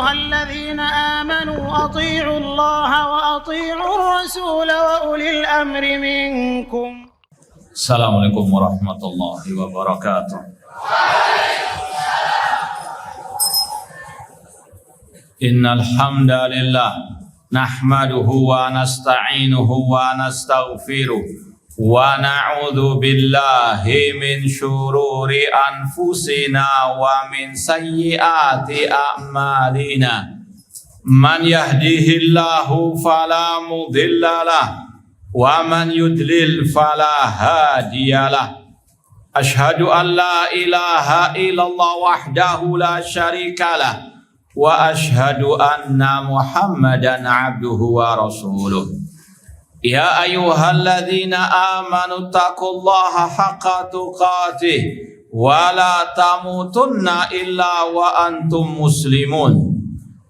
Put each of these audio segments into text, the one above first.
أيها الذين آمنوا أطيعوا الله وأطيعوا الرسول وأولي الأمر منكم. Assalamualaikum warahmatullahi wabarakatuh. Innal hamdalillah nahmaduhu wa nasta'inuhu wa nastaghfiruh wa na'udzu billahi min syururi anfusina wa min sayyiati a'malina. Man yahdihillahu fala mudhillalah wa man yudlil fala hadiyalah. Ashhadu an la ilaha illallah wahdahu la syarikalah wa ashhadu anna Muhammadan abduhu wa rasuluh. Ya ayyuhalladzina amanu taqullaha haqqa tuqatih wa la tamutunna illa wa antum muslimun.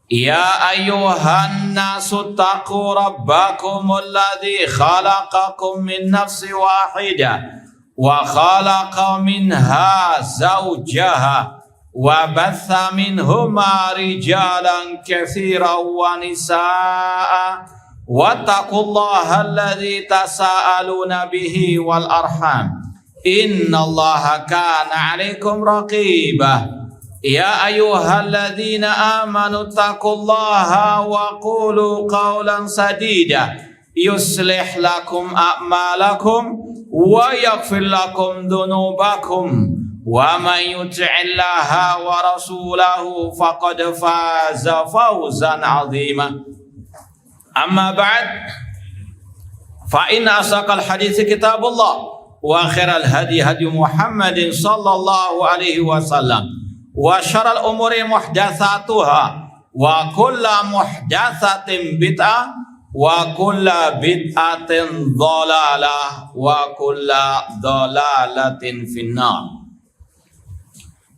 Ya ayyuhan nasu taqu rabbakumul ladzi khalaqakum min nafsin wahidah wa khalaqa minha zawjaha wa batha minhuma rijalan katsiran wa nisaa wattaqullaha alladzi tasaaluna bihi wal arham innallaha kana 'alaikum raqibah. Ya ayyuhalladzina amanu taqullaha wa qulu qawlan sadida yuslih lakum a'malakum wa yaghfir lakum dhunubakum wa man yuti'illaha wa rasulahu faqad faza fawzan 'azima. Amma ba'd, fa inna asaqal hadits kitabullah wa khairal hadi hadi Muhammadin sallallahu alaihi wasallam wa syarrul umuri muhdatsatuha wa kullu muhdatsatin bid'ah wa kullu bid'atin dhalalah wa kullu dhalalatin finnar.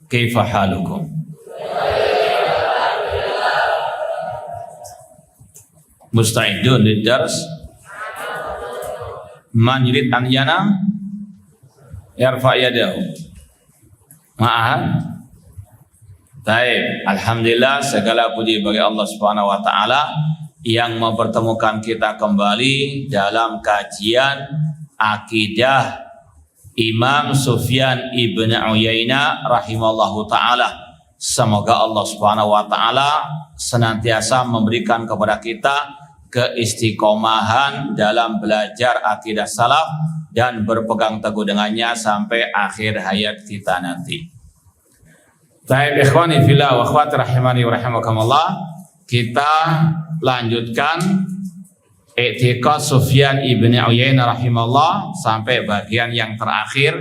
Kaifa halukum? Musta'idun lid-dars? Man yurid an yanam yarfa' yadahu. Ma'ahad? Baik, alhamdulillah segala puji bagi Allah Subhanahu wa taala yang mempertemukan kita kembali dalam kajian akidah Imam Sufyan ibn Uyainah rahimallahu taala. Semoga Allah Subhanahu wa taala senantiasa memberikan kepada kita keistiqomahan dalam belajar akidah salaf dan berpegang teguh dengannya sampai akhir hayat kita nanti. Baik, ikhwani fillah wa akhwati rahimani wa rahimakumullah, kita lanjutkan i'tiqad Sufyan ibn Uyainah rahimahullah sampai bagian yang terakhir,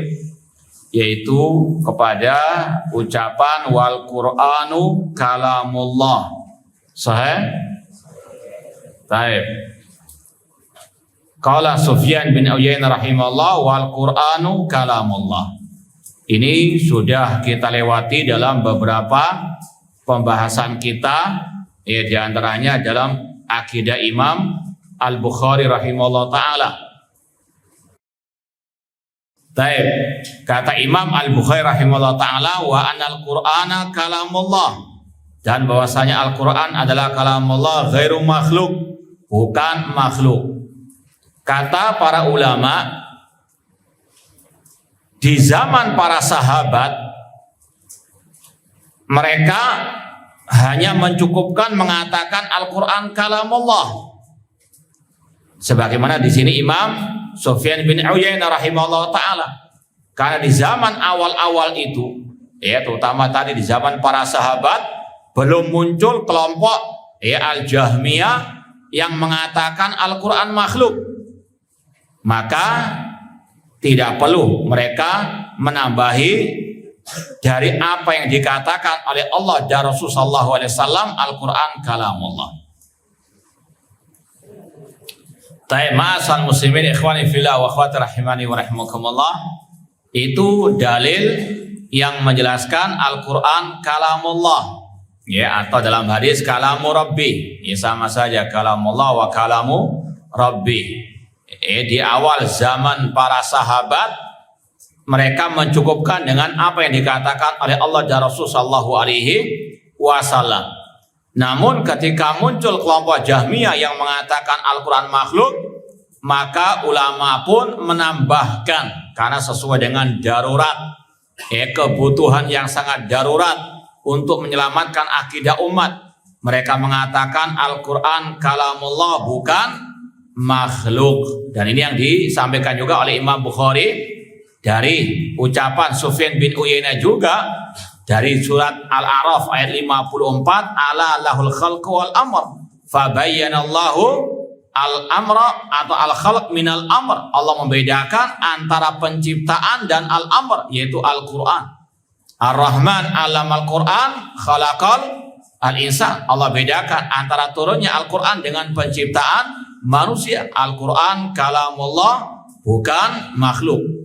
yaitu kepada ucapan wal Qur'anu kalamullah. Sahih? Baik. Qala Sufyan bin Uyainah rahimahullah wal Qur'anu kalamullah. Ini sudah kita lewati dalam beberapa pembahasan kita, ya, diantaranya dalam akidah Imam Al-Bukhari rahimahullah ta'ala. Baik, kata Imam Al-Bukhari rahimahullah ta'ala wa anal Qur'ana kalamullah, dan bahwasanya Al-Quran adalah kalamullah ghairu makhluk, bukan makhluk. Kata para ulama, di zaman para sahabat, mereka hanya mencukupkan mengatakan Al-Quran kalamullah. Sebagaimana di sini Imam Sufyan bin Uyainah rahimahullah ta'ala. Karena di zaman awal-awal itu, ya, terutama tadi di zaman para sahabat, belum muncul kelompok, ya, Al-Jahmiyah yang mengatakan Al-Quran makhluk. Maka tidak perlu mereka menambahi dari apa yang dikatakan oleh Allah dan Rasulullah SAW, Al-Quran kalamullah. Ma'asal muslimin ikhwani fillah wa akhwati rahimani wa rahimakumullah, itu dalil yang menjelaskan Al-Quran kalamullah, ya, atau dalam hadis kalamu rabbi, ya, sama saja kalamullah wa kalamu rabbi. Di awal zaman para sahabat, mereka mencukupkan dengan apa yang dikatakan oleh Allah dan Rasul sallallahu alaihi wasallam. Namun ketika muncul kelompok Jahmiyah yang mengatakan Al-Quran makhluk, maka ulama pun menambahkan karena sesuai dengan darurat, kebutuhan yang sangat darurat untuk menyelamatkan akidah umat. Mereka mengatakan Al-Quran kalamullah, bukan makhluk. Dan ini yang disampaikan juga oleh Imam Bukhari dari ucapan Sufyan bin Uyainah juga dari surat Al-A'raf ayat 54, ala lahul khalqu wal amr fabayyanallahu al-amra atau al-khalq minal amr. Allah membedakan antara penciptaan dan al-amr, yaitu Al-Quran. Ar-Rahman alamal Quran khalaqal al-insan. Allah bedakan antara turunnya Al-Quran dengan penciptaan manusia. Al-Quran kalamullah, bukan makhluk.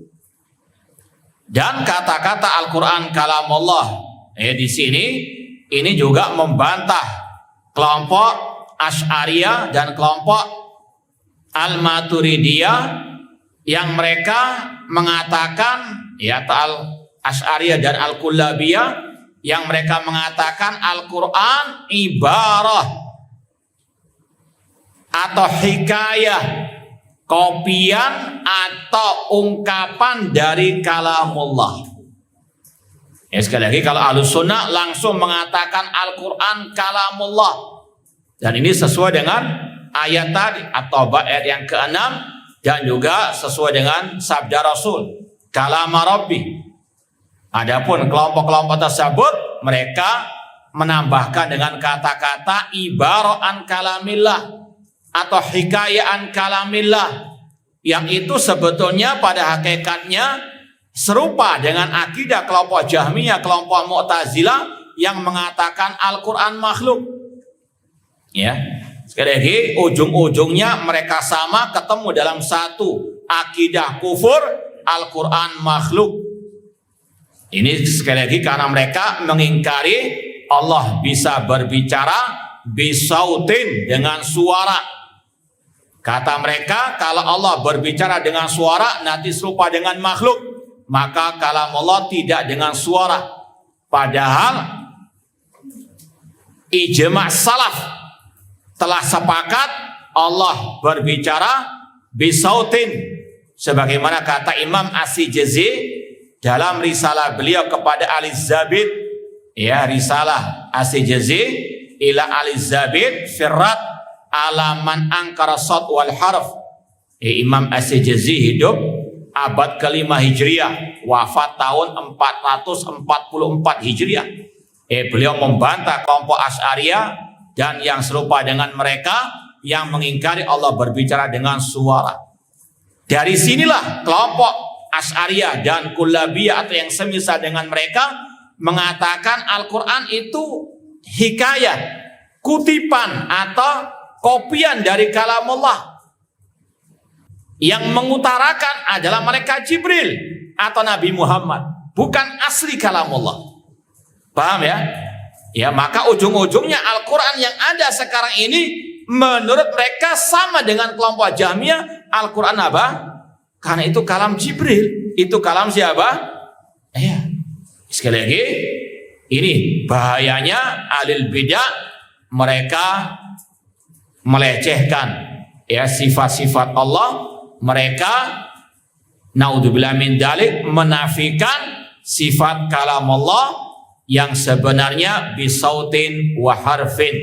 Dan kata-kata Al-Quran kalamullah di sini ini juga membantah kelompok Asy'ariyah dan kelompok Al-Maturidiyah yang mereka mengatakan Al-Asy'ariyah dan Al-Kullabiyah yang mereka mengatakan Al-Quran ibarah atau hikayah, kopian atau ungkapan dari kalamullah. Sekali lagi, kalau Ahlus Sunnah langsung mengatakan Al-Quran kalamullah, dan ini sesuai dengan ayat tadi At-Taubah ayat yang ke-6 dan juga sesuai dengan sabda Rasul kalama Rabbi. Adapun kelompok-kelompok tersebut mereka menambahkan dengan kata-kata ibara'an kalamillah atau hikayaan kalamillah, yang itu sebetulnya pada hakikatnya serupa dengan akidah kelompok Jahmiyah, kelompok Mu'tazilah yang mengatakan Al-Quran makhluk. Ya, sekali lagi ujung-ujungnya mereka sama, ketemu dalam satu akidah kufur, Al-Quran makhluk. Ini sekali lagi karena mereka mengingkari Allah bisa berbicara bisautin, dengan suara. Kata mereka, kalau Allah berbicara dengan suara nanti serupa dengan makhluk, maka kalamullah tidak dengan suara. Padahal ijma' salaf telah sepakat Allah berbicara bisautin, sebagaimana kata Imam As-Sijazi dalam risalah beliau kepada Al-Zabid, risalah As-Sijazi ila Al-Zabid firrat alaman angkara sod wal harf. Imam As-Sijazi hidup abad ke-5 Hijriah, wafat tahun 444 Hijriah. Beliau membantah kelompok Asy'ariyah dan yang serupa dengan mereka yang mengingkari Allah berbicara dengan suara. Dari sinilah kelompok Asy'ariyah dan Kullabiyah atau yang semisal dengan mereka mengatakan Al-Quran itu hikayat, kutipan atau kopian dari kalamullah. Yang mengutarakan adalah malaikat Jibril atau Nabi Muhammad, bukan asli kalamullah. Paham ya? Ya, maka ujung-ujungnya Al-Quran yang ada sekarang ini menurut mereka sama dengan kelompok Jahmiyah. Al-Quran apa? Karena itu kalam Jibril. Itu kalam siapa? Sekali lagi, ini bahayanya ahlul bidah, mereka melecehkan sifat-sifat Allah. Mereka naudzubillah min dzalik menafikan sifat kalam Allah yang sebenarnya bisautin wa harfin.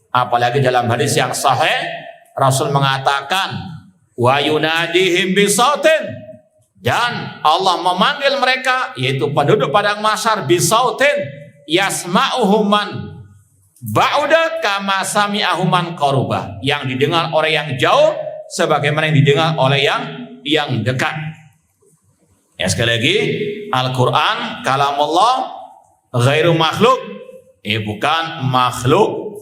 Apalagi dalam hadis yang sahih Rasul mengatakan wa yunadihim bisautin, dan Allah memanggil mereka, yaitu penduduk padang mahsyar, bisautin yasma'uhum man ba'uda kama sami'ahuman qaruba, yang didengar oleh yang jauh sebagaimana yang didengar oleh yang dekat. Sekali lagi, Al-Quran kalamullah ghairu makhluk, bukan makhluk.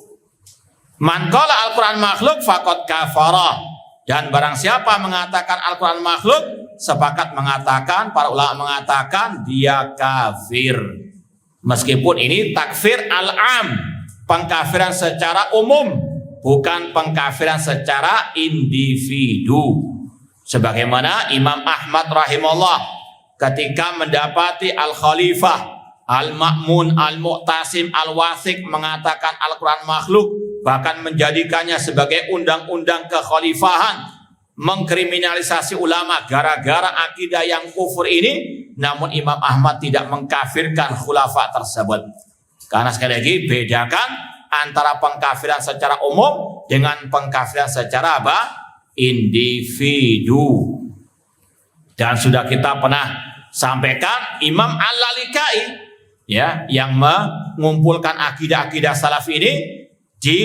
Man qala Al-Quran makhluk faqad kafara, dan barang siapa mengatakan Al-Quran makhluk, sepakat mengatakan, para ulama mengatakan dia kafir. Meskipun ini takfir al-am, pengkafiran secara umum, bukan pengkafiran secara individu. Sebagaimana Imam Ahmad rahimahullah ketika mendapati Al-Khalifah Al-Ma'mun, Al-Mu'tasim, Al-Wathiq mengatakan Al-Quran makhluk, bahkan menjadikannya sebagai undang-undang kekhalifahan, mengkriminalisasi ulama gara-gara akidah yang kufur ini. Namun Imam Ahmad tidak mengkafirkan khulafa tersebut. Karena sekali lagi bedakan antara pengkafiran secara umum dengan pengkafiran secara apa? Individu. Dan sudah kita pernah sampaikan Imam Al-Lalikai ya, yang mengumpulkan akidah-akidah salaf ini di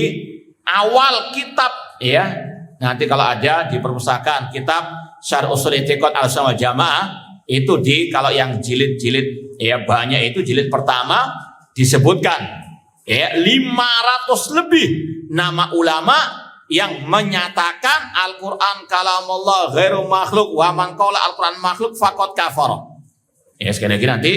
awal kitab ya. Nanti kalau ada di perpustakaan kitab Syarh Ushul I'tiqad Ahlussunnah wal Jamaah itu kalau yang jilid-jilid ya banyak itu jilid pertama disebutkan ya 500 lebih nama ulama yang menyatakan Al-Qur'an kalamullah ghairu makhluk wa man qala Al-Qur'an makhluk faqad kafara. Ya sekali lagi nanti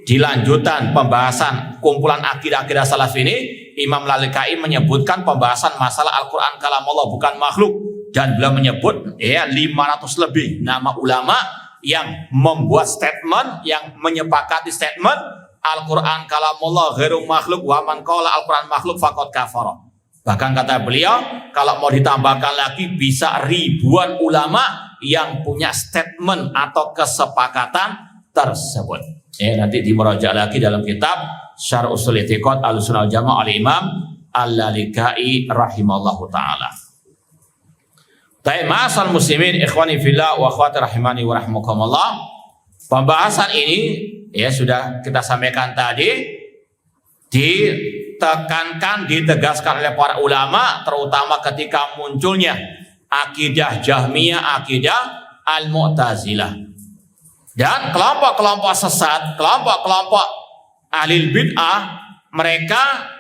di lanjutan pembahasan kumpulan akidah-akidah salaf ini Imam Lalikai menyebutkan pembahasan masalah Al-Quran kalamullah bukan makhluk, dan beliau menyebut ya 500 lebih nama ulama yang membuat statement, yang menyepakati statement Al-Quran kalamullah ghairu makhluk wa man qala Al-Quran makhluk faqad kafara. Bahkan kata beliau kalau mau ditambahkan lagi bisa ribuan ulama yang punya statement atau kesepakatan tersebut. Nanti dimeraja lagi dalam kitab Syarh Ushul I'tiqad Ahlussunnah wal Jamaah oleh Imam Al-Lalikai rahimallahu taala. Ma'asal muslimin ikhwani fillah wa akhwati rahimani wa rahmakumullah. Pembahasan ini ya sudah kita sampaikan tadi, ditekankan, ditegaskan oleh para ulama terutama ketika munculnya akidah Jahmiyah, akidah Al-Mu'tazilah. Dan kelompok-kelompok sesat, kelompok-kelompok ahli bid'ah, mereka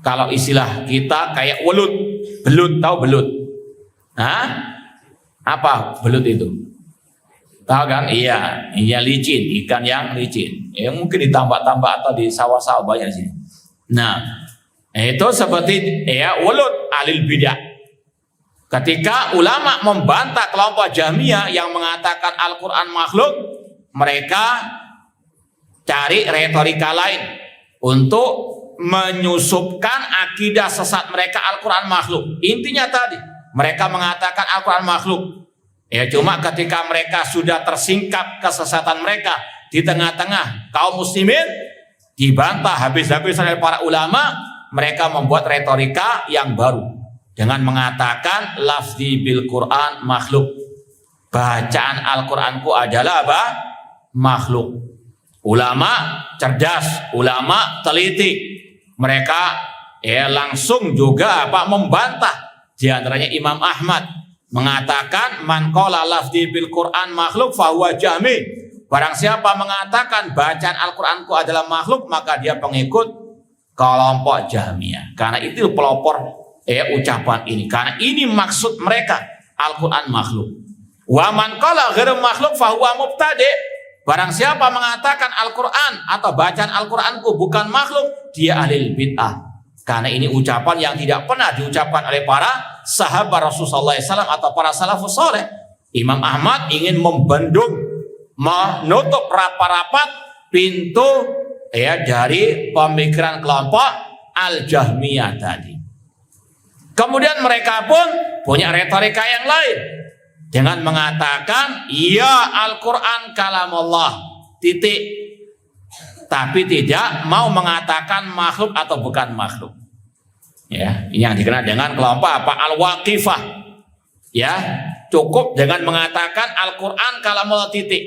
kalau istilah kita kayak belut, tahu belut? Hah? Apa belut itu? Tahu kan? Iya, licin, ikan yang licin. Mungkin ditambak-tambak atau di sawah-sawah banyak sini. Nah, itu seperti welut ahli bid'ah. Ketika ulama membantah kelompok Jahmiyah yang mengatakan Al-Quran makhluk, mereka cari retorika lain untuk menyusupkan akidah sesat mereka Al-Quran makhluk. Intinya tadi, mereka mengatakan Al-Quran makhluk. Ya cuma ketika mereka sudah tersingkap kesesatan mereka di tengah-tengah kaum muslimin, dibantah habis-habis oleh para ulama, mereka membuat retorika yang baru dengan mengatakan lafzi bil Quran makhluk. Bacaan Al-Quranku adalah apa? Makhluk. Ulama cerdas, ulama teliti. Mereka langsung juga membantah. Di antaranya Imam Ahmad mengatakan man qala lafzi bil Quran makhluk fahuwa jahmi. Barang siapa mengatakan bacaan Al-Quranku adalah makhluk, maka dia pengikut kelompok Jahmiyah. Karena itu pelopor ucapan ini, karena ini maksud mereka Al-Quran makhluk. Wa man qala ghairu makhluk fahuwa mubtadi. Barang siapa mengatakan Al-Quran atau bacaan Al-Quranku bukan makhluk, dia ahli bid'ah. Karena ini ucapan yang tidak pernah diucapkan oleh para sahabat Rasulullah SAW atau para salafus saleh. Imam Ahmad ingin membendung, menutup rapat-rapat pintu dari pemikiran kelompok Al-Jahmiyah tadi. Kemudian mereka pun punya retorika yang lain dengan mengatakan ya Al-Quran kalamullah titik, tapi tidak mau mengatakan makhluk atau bukan makhluk. Ya, yang dikenal dengan kelompok Al-Waqifah. Ya, cukup dengan mengatakan Al-Quran kalamullah titik.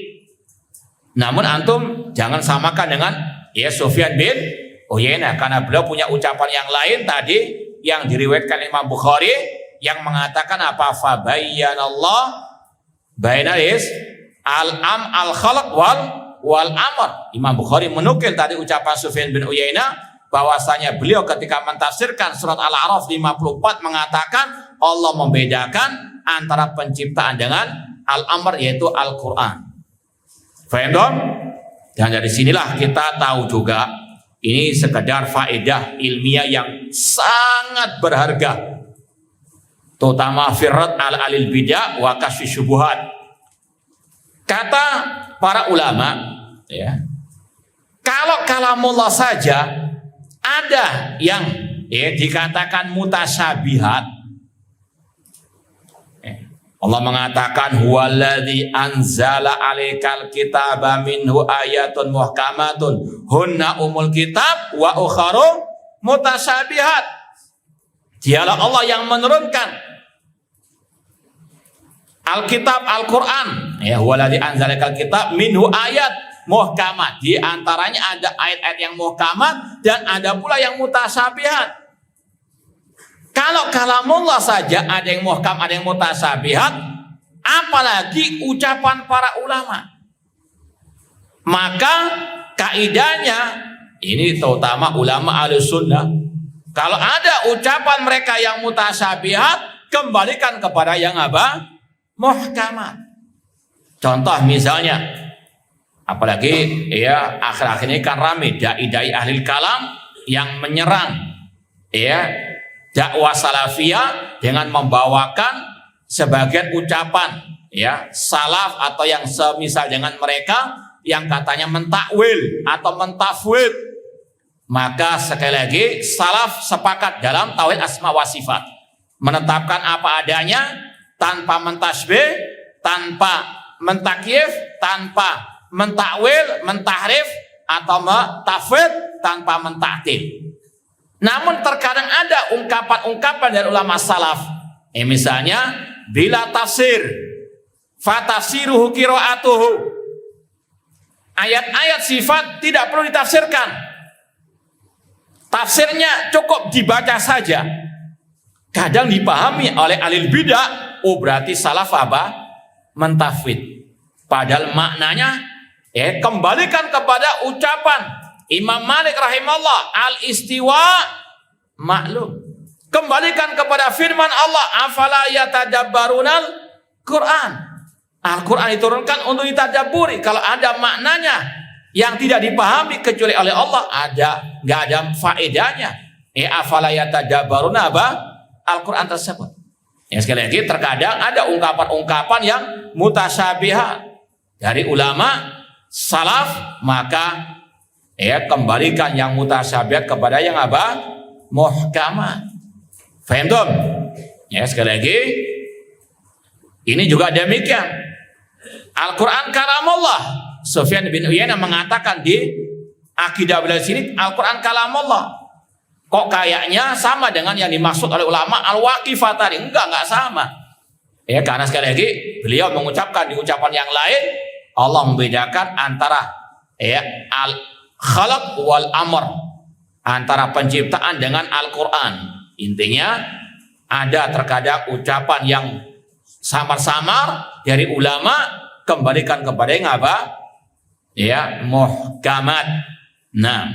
Namun antum jangan samakan dengan Sufyan bin Uyainah, karena beliau punya ucapan yang lain tadi yang diriwayatkan Imam Bukhari yang mengatakan apa? Fabayyanallah bainalis al-khalq wal amr. Imam Bukhari menukil tadi ucapan Sufyan bin Uyainah bahwasanya beliau ketika mentafsirkan surat Al-A'raf 54 mengatakan Allah membedakan antara penciptaan dengan al-amr, yaitu Al-Quran. Faham? Dan dari sinilah kita tahu juga ini sekedar faedah ilmiah yang sangat berharga, terutama firrat al-alil bidah wa kasfi syubuhat. Kata para ulama, kalamullah saja ada yang dikatakan mutasyabihat. Allah mengatakan huwallazi anzala 'alaikal kitaba minhu ayatun muhkamatun hunna umul kitab wa ukharu mutasyabihat. Dialah Allah yang menurunkan Alkitab Al-Qur'an. Ya, huwallazi anzala 'alaikal kitab minhu ayat muhkamat. Di antaranya ada ayat-ayat yang muhkamat dan ada pula yang mutasyabihat. Kalau kalamullah saja ada yang muhkam, ada yang mutasyabihat, apalagi ucapan para ulama. Maka kaidahnya ini terutama ulama Ahlussunnah, kalau ada ucapan mereka yang mutasyabihat, kembalikan kepada yang apa? Muhkamat. Contoh misalnya, apalagi ya akhir-akhir ini kan ramai dai-dai ahli kalam yang menyerang ya dakwah salafiyah dengan membawakan sebagian ucapan ya salaf atau yang semisal dengan mereka yang katanya mentakwil atau mentafwid. Maka sekali lagi salaf sepakat dalam tauhid asma wa sifat, menetapkan apa adanya tanpa mentasbih, tanpa mentakyif, tanpa mentakwil, mentahrif atau mentafwid, tanpa mentaktil. Namun terkadang ada ungkapan-ungkapan dari ulama salaf. Misalnya bila tafsir fatafsiruhu qiraatuhu. Ayat-ayat sifat tidak perlu ditafsirkan. Tafsirnya cukup dibaca saja. Kadang dipahami oleh ahli bidah, oh berarti salaf apa? Mentafwid. Padahal maknanya kembalikan kepada ucapan Imam Malik rahimahullah, al-istiwa maklum. Kembalikan kepada firman Allah, afala yatadabbarunal Quran. Al-Quran diturunkan untuk ditadabburi. Kalau ada maknanya yang tidak dipahami kecuali oleh Allah, nggak ada faedahnya. Afala yatadabbaruna apa? Al-Quran tersebut. Ya, sekali lagi terkadang ada ungkapan-ungkapan yang mutasyabihat dari ulama salaf, maka kembalikan yang mutasyabihat kepada yang apa? Muhkamat. Faham dong? Ya, sekali lagi ini juga demikian. Al-Quran kalamullah. Sufyan bin Uyainah mengatakan di akidah beliau sini Al-Quran kalamullah. Kok kayaknya sama dengan yang dimaksud oleh ulama al-waqifah tadi? Enggak sama. Ya, karena sekali lagi beliau mengucapkan di ucapan yang lain, Allah membedakan antara al-khalaq wal amr, antara penciptaan dengan Al-Quran. Intinya ada terkadang ucapan yang samar-samar dari ulama, kembalikan kepada yang apa? Ya, muhkamat. Nah,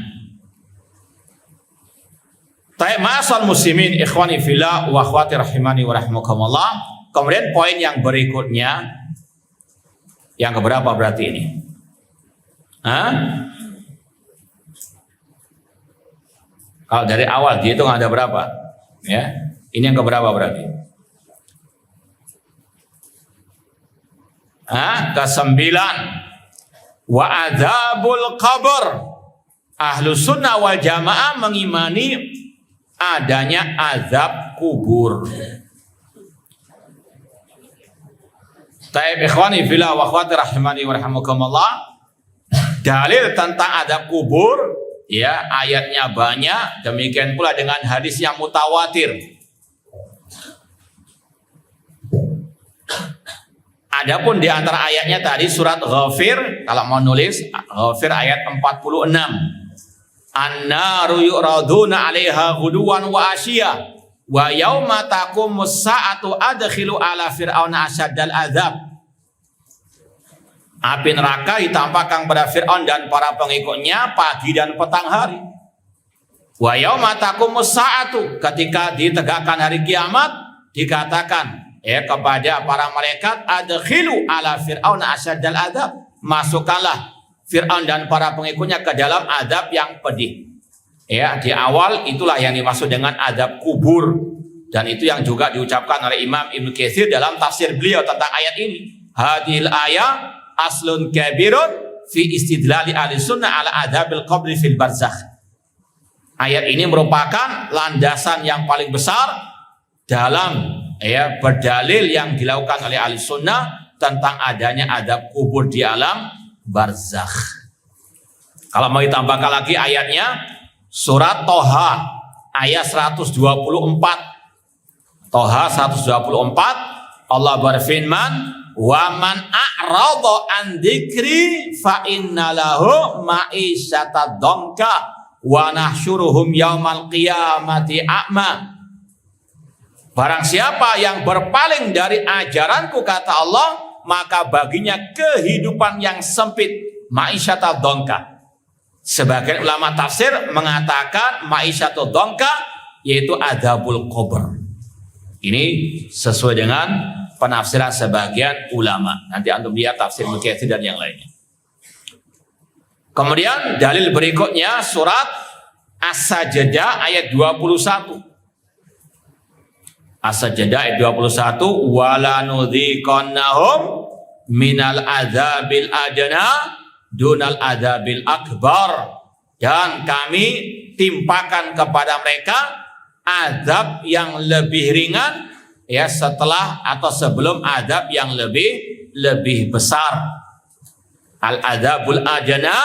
ma'asal muslimin ikhwani fillah wa akhwati rahimani wa rahmukumullah. Kemudian poin yang berikutnya, yang keberapa berarti ini? Kalau dari awal dihitung ada berapa? Ya, ini yang keberapa berarti? Kesembilan. Wa adzabul qabr. Ahlus sunnah wal jamaah mengimani adanya azab kubur. Taib ikhwani fillah wa akhwati rahimani wa rahimakumullah. Dalil tentang azab kubur, ya, ayatnya banyak. Demikian pula dengan hadis yang mutawatir. Adapun di antara ayatnya tadi surat Ghafir, kalau mau nulis Ghafir ayat 46. An-naru yu'raduna 'alaiha ghuduwan wa asyiya wa yauma taqumus sa'atu adkhilu ala fir'auna asyaddal azab. Api neraka ditampakkan kepada Fir'aun dan para pengikutnya pagi dan petang hari. Wa yauma taqumus sa'atu, ketika ditegakkan hari kiamat dikatakan kepada para malaikat, adkhilu ala fir'auna asyaddal azab, masukkanlah Fir'aun dan para pengikutnya ke dalam azab yang pedih. Ya, di awal itulah yang dimaksud dengan azab kubur, dan itu yang juga diucapkan oleh Imam Ibnu Katsir dalam tafsir beliau tentang ayat ini. Hadil ayat aslun kabirun fi istidlali ahli sunnah ala adzabil qabri fil barzakh. Ayat ini merupakan landasan yang paling besar dalam berdalil yang dilakukan oleh ahli sunnah tentang adanya adab kubur di alam barzakh. Kalau mau ditambahkan lagi ayatnya, surat Toha ayat 124. Toha 124, Allah berfirman, wa man a'rada an dzikri fa inna lahu ma'isyata dhanka wa nahsyuruhum yaumal qiyamati a'ma. Barang siapa yang berpaling dari ajaranku, kata Allah, maka baginya kehidupan yang sempit, ma'isyata dhanka. Sebagian ulama tafsir mengatakan ma'isyata dhanka yaitu adzabul qabr. Ini sesuai dengan penafsiran sebagian ulama. Nanti antum lihat tafsir Ibnu Katsir dan yang lainnya. Kemudian dalil berikutnya surat As-Sajdah ayat 21. As-Sajdah ayat 21, wala nudhiqannahum minal adzabil adna dunal adzabil akbar, dan kami timpakan kepada mereka azab yang lebih ringan setelah atau sebelum azab yang lebih besar. Al-adzabul adna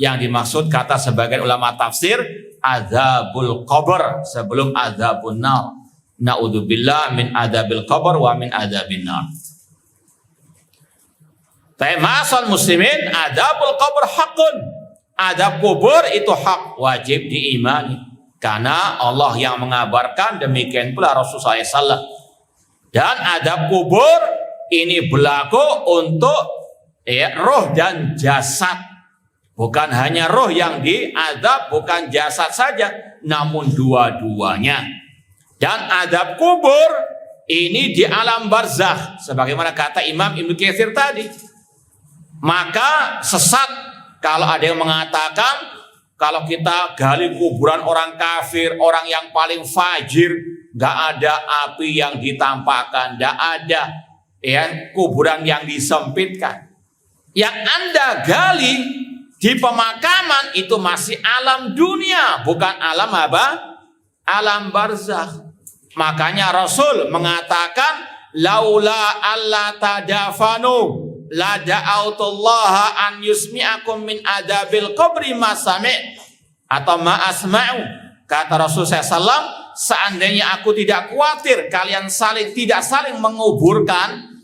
yang dimaksud kata sebagian ulama tafsir azabul qabr sebelum azabun nar. Na'udzubillah min adzabil qabr wa min adzabin nar. Ma'asal muslimin, adzabul qabr haqqun. Azab kubur itu hak, wajib diimani. Karena Allah yang mengabarkan, demikian pula Rasulullah SAW. Dan azab kubur ini berlaku untuk roh dan jasad. Bukan hanya roh yang diazab, bukan jasad saja, namun dua-duanya. Dan azab kubur ini di alam barzakh, sebagaimana kata Imam Ibnu Katsir tadi. Maka sesat kalau ada yang mengatakan kalau kita gali kuburan orang kafir, orang yang paling fajir, nggak ada api yang ditampakkan, nggak ada kuburan yang disempitkan. Yang Anda gali di pemakaman itu masih alam dunia, bukan alam apa? Alam barzakh. Makanya Rasul mengatakan, laula alla tadafanu la da'autullaha an yusmi'akum min adabil qabri ma sami' atau ma asma'u. Kata Rasul SAW, seandainya aku tidak khawatir kalian tidak saling menguburkan,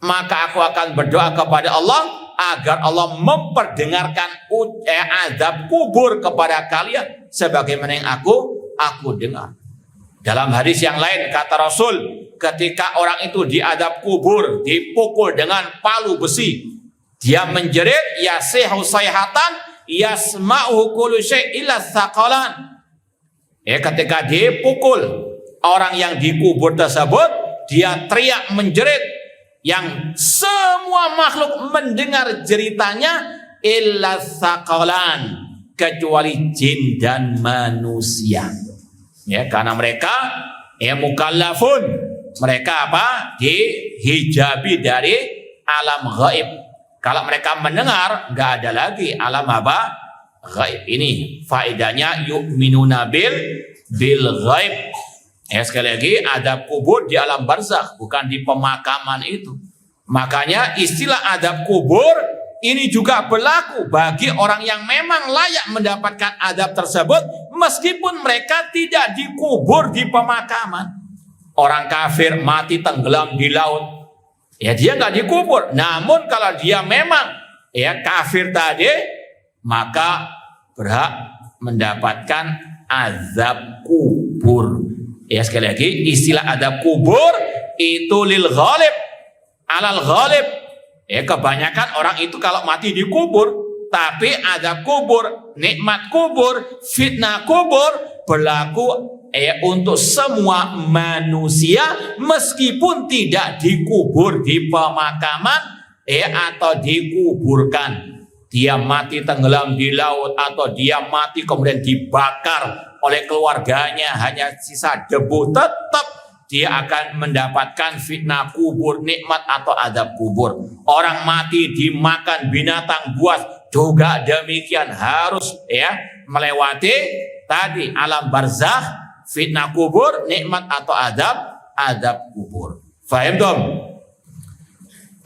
maka aku akan berdoa kepada Allah agar Allah memperdengarkan azab kubur kepada kalian sebagaimana yang aku dengar. Dalam hadis yang lain kata Rasul, ketika orang itu diadab kubur, dipukul dengan palu besi, dia menjerit, yasihu sayhatan yasma'u kullu syai' illa tsaqalan. Ketika dipukul orang yang dikubur tersebut, dia teriak menjerit yang semua makhluk mendengar jeritanya, illa tsaqalan, kecuali jin dan manusia. Karena mereka mukallafun, mereka dihijabi dari alam gaib. Kalau mereka mendengar, nggak ada lagi alam gaib. Ini faedahnya yu'minuna bil gaib. Sekali lagi, adab kubur di alam barzakh, bukan di pemakaman itu. Makanya istilah adab kubur ini juga berlaku bagi orang yang memang layak mendapatkan adab tersebut, meskipun mereka tidak dikubur di pemakaman. Orang kafir mati tenggelam di laut, dia nggak dikubur. Namun kalau dia memang kafir tadi, maka berhak mendapatkan azab kubur. Sekali lagi, istilah adab kubur itu lil ghalib, alal ghalib. Kebanyakan orang itu kalau mati dikubur, tapi azab kubur, nikmat kubur, fitnah kubur berlaku untuk semua manusia, meskipun tidak dikubur di pemakaman atau dikuburkan. Dia mati tenggelam di laut, atau dia mati kemudian dibakar oleh keluarganya, hanya sisa debu, tetap dia akan mendapatkan fitnah kubur, nikmat atau azab kubur. Orang mati dimakan binatang buas juga demikian, harus melewati tadi alam barzakh, fitnah kubur, nikmat atau azab kubur. Faham dong?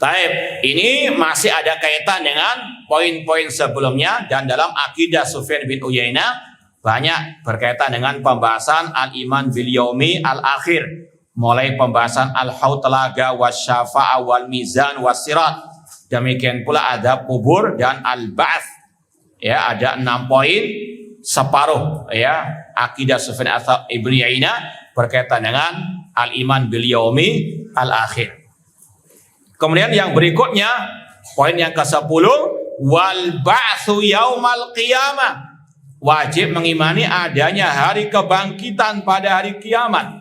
Taib, ini masih ada kaitan dengan poin-poin sebelumnya, dan dalam akidah Sufyan bin Uyainah banyak berkaitan dengan pembahasan al-iman bil yaumi al-akhir, mulai pembahasan al-haud telaga, wasyafa'a wal mizan wasirat, demikian pula adab kubur dan al-ba'ats. Ya, ada 6 poin separuh akidah Sufyan bin Uyainah berkaitan dengan al-iman bil yaumi al-akhir. Kemudian yang berikutnya, poin yang ke-10, wal ba'tsu yaumal qiyamah. Wajib mengimani adanya hari kebangkitan pada hari kiamat.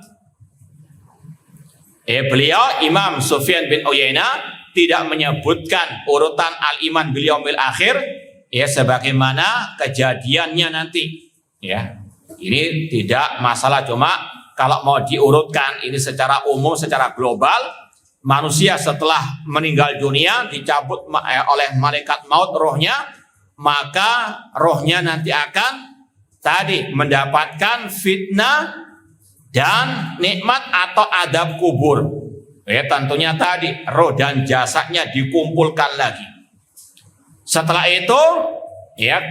Beliau Imam Sufyan bin Uyainah tidak menyebutkan urutan al-iman bil yaumil akhir sebagaimana kejadiannya nanti. Ini tidak masalah, cuma kalau mau diurutkan ini secara umum, secara global, manusia setelah meninggal dunia dicabut oleh malaikat maut rohnya, maka rohnya nanti akan tadi mendapatkan fitnah dan nikmat atau adab kubur. Tentunya tadi roh dan jasadnya dikumpulkan lagi. Setelah itu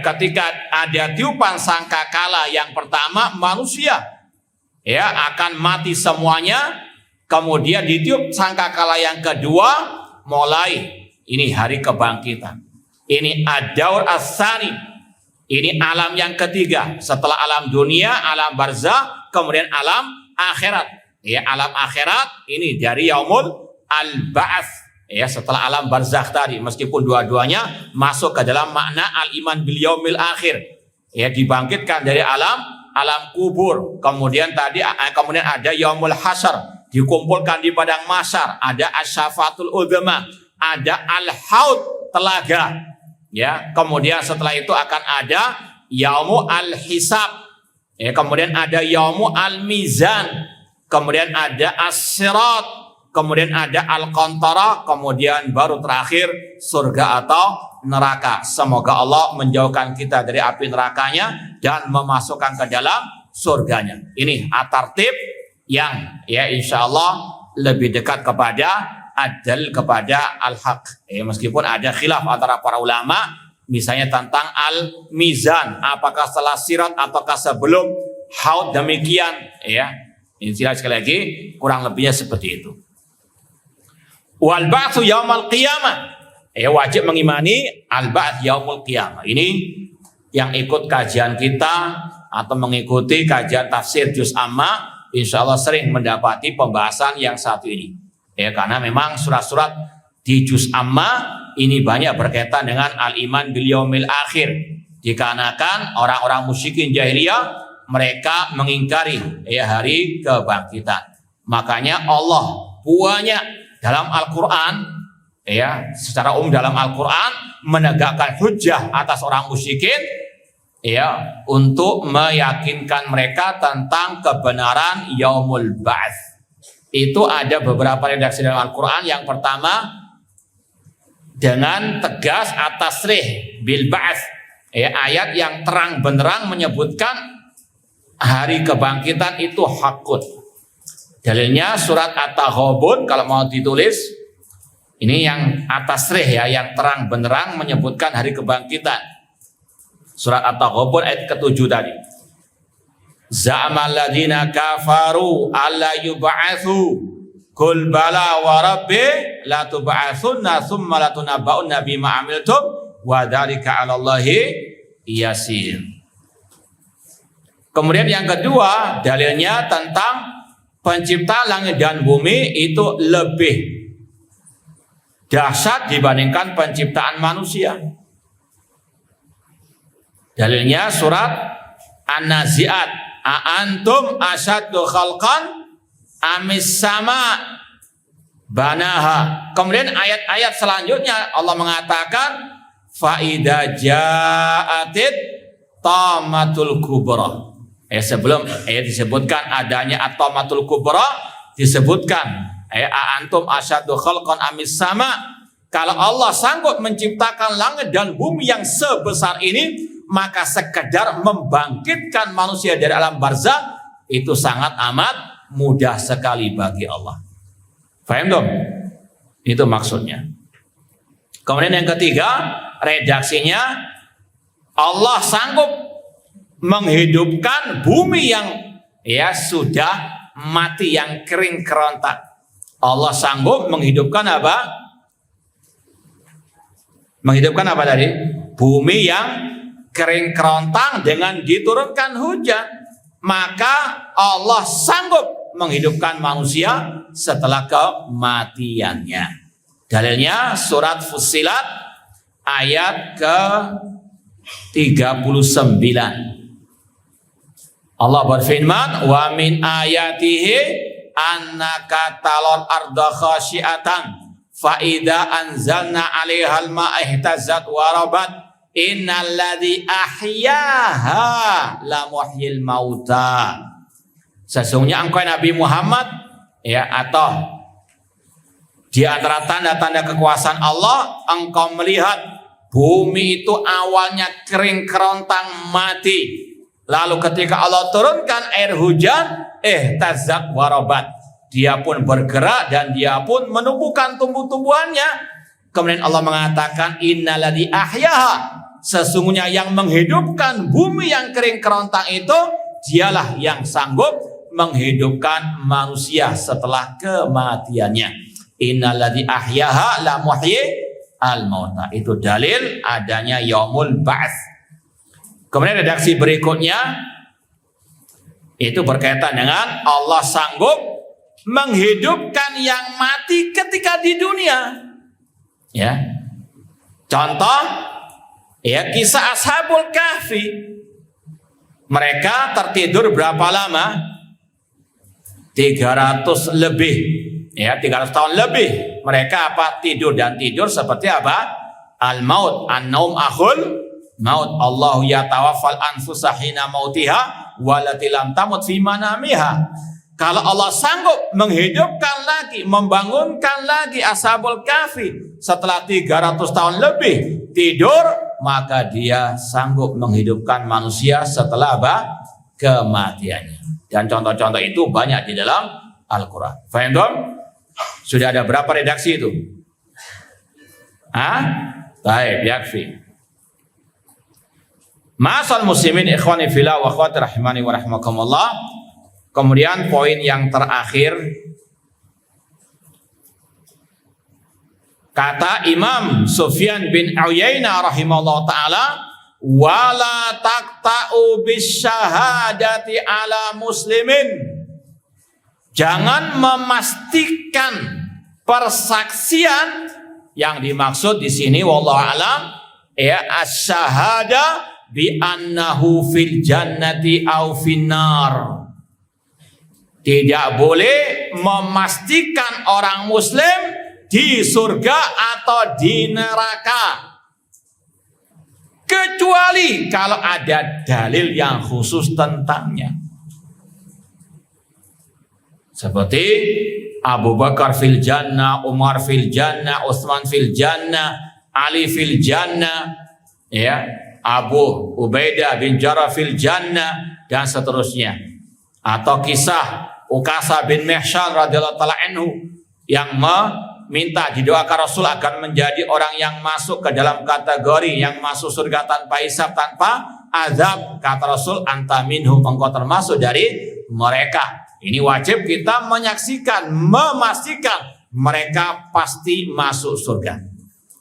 ketika ada tiupan sangkakala yang pertama, manusia akan mati semuanya. Kemudian ditiup sangkakala yang kedua, mulai ini hari kebangkitan. Ini ad-daur as-tsani. Ini alam yang ketiga. Setelah alam dunia, alam barzakh, kemudian alam akhirat. Alam akhirat ini dari yaumul al-ba'ats. Setelah alam barzakh tadi, meskipun dua-duanya masuk ke dalam makna al-iman bil yaumil akhir. Dibangkitkan dari alam kubur. Kemudian ada yaumul hasyr, dikumpulkan di padang mahsyar, ada asyafatul udzma, ada al-haud telaga. Kemudian setelah itu akan ada yaumu al-hisab. Kemudian ada yaumu al-mizan, kemudian ada as-sirat, kemudian ada al-qantara, kemudian baru terakhir surga atau neraka. Semoga Allah menjauhkan kita dari api nerakanya dan memasukkan ke dalam surganya. Ini at-tartib yang insya Allah lebih dekat kepada adal, kepada al-haq. Meskipun ada khilaf antara para ulama, misalnya tentang al-mizan, apakah setelah sirat ataukah sebelum haud, demikian. Ini sekali lagi kurang lebihnya seperti itu. Wal ba'tsu yaumal qiyamah. Wajib mengimani al-ba'ts yaumul qiyamah. Ini yang ikut kajian kita atau mengikuti kajian tafsir juz amma, insya Allah sering mendapati pembahasan yang satu ini. Karena memang surat-surat di juz amma ini banyak berkaitan dengan al-iman bil yaumil akhir. Dikarenakan orang-orang musyrikin jahiliyah, mereka mengingkari hari kebangkitan. Makanya Allah banyak dalam Al-Quran, secara umum dalam Al-Quran menegakkan hujjah atas orang musyrikin, untuk meyakinkan mereka tentang kebenaran yaumul ba'ts. Itu ada beberapa redaksi dalam Al-Quran. Yang pertama, dengan tegas atas tasrih bil ba'ts, ayat yang terang benderang menyebutkan hari kebangkitan itu hakun. Dalilnya surat At-Taghabun, kalau mau ditulis, ini yang atas tasrih yang terang benderang menyebutkan hari kebangkitan. Surat At-Taghabun ayat ke-7 tadi. Za'amal ladzina kafaru alla yub'atsu qul bala wa rabbi la tub'atsunna tsumma la tunabba'unna bima 'amiltum wa dzalika 'ala Allahi yasir. Kemudian yang kedua, dalilnya tentang pencipta langit dan bumi itu lebih dahsyat dibandingkan penciptaan manusia. Dalilnya surat An-Nazi'at, A'antum asyaddu khalqan amis sama banaha. Kemudian ayat-ayat selanjutnya Allah mengatakan fa idza ja'atit tamatul kubra. Sebelum ayat disebutkan adanya at-tamatul kubra, disebutkan antum asyaddu khalqan amis sama, kalau Allah sanggup menciptakan langit dan bumi yang sebesar ini, maka sekedar membangkitkan manusia dari alam barzakh itu sangat amat mudah sekali bagi Allah. Paham dong? Itu maksudnya. Kemudian yang ketiga, redaksinya Allah sanggup menghidupkan bumi yang sudah mati, yang kering kerontang. Allah sanggup menghidupkan apa? Menghidupkan apa tadi? Bumi yang kering kerontang dengan diturunkan hujan. Maka Allah sanggup menghidupkan manusia setelah kematiannya. Dalilnya surat Fussilat ayat ke-39. Allah berfirman, wa min ayatihi annaka talal arda khasyiatan fa idza anzalna 'alaihal ma'a ihtazzat wa rabat innalladzi ahyaha la muhyil mauta. Sesungguhnya engkau Nabi Muhammad atau di antara tanda-tanda kekuasaan Allah, engkau melihat bumi itu awalnya kering kerontang mati. Lalu ketika Allah turunkan air hujan, tazzat warabat, dia pun bergerak dan dia pun menumbuhkan tumbuh-tumbuhannya. Kemudian Allah mengatakan innalladzi ahyaha, sesungguhnya yang menghidupkan bumi yang kering kerontang itu, dialah yang sanggup menghidupkan manusia setelah kematiannya. Innalladzi ahyaha la muhyi al mauta. Itu dalil adanya yaumul ba'ts. Kemudian redaksi berikutnya itu berkaitan dengan Allah sanggup menghidupkan yang mati ketika di dunia. Contoh kisah Ashabul Kahfi. Mereka tertidur berapa lama? 300 lebih. 300 tahun lebih. Mereka tidur, dan tidur seperti apa? Al-maut, an-naum akhul maut. Allahu yatawaffal anfusa hina mautiha wallati lam tamut fi manamiha. Kalau Allah sanggup menghidupkan lagi, membangunkan lagi Ashabul Kahfi setelah 300 tahun lebih tidur, maka dia sanggup menghidupkan manusia setelah kematiannya. Dan contoh-contoh itu banyak di dalam Al-Quran. Faham dong? Sudah ada berapa redaksi itu? Baik, yakfi. Ma'asal muslimin ikhwani fillah wa akhwati rahimani wa rahimakumullah. Kemudian poin yang terakhir, kata Imam Sufyan bin Uyainah rahimahullah ta'ala, wala taqta'u bisyahadati ala muslimin. Jangan memastikan persaksian, yang dimaksud di sini wallahu alam as-syahada bi annahu fil jannati au finnar. Tidak boleh memastikan orang muslim di surga atau di neraka, kecuali kalau ada dalil yang khusus tentangnya. Seperti Abu Bakar fil jannah, Umar fil jannah, Utsman fil jannah, Ali fil jannah, Abu Ubaidah bin Jarrah fil jannah, dan seterusnya. Atau kisah Ukasha bin Mihsan radhiyallahu ta'ala anhu yang meminta didoakan Rasul agar menjadi orang yang masuk ke dalam kategori yang masuk surga tanpa hisab, tanpa azab. Kata Rasul, anta minhum, engkau termasuk dari mereka. Ini wajib kita menyaksikan, memastikan mereka pasti masuk surga.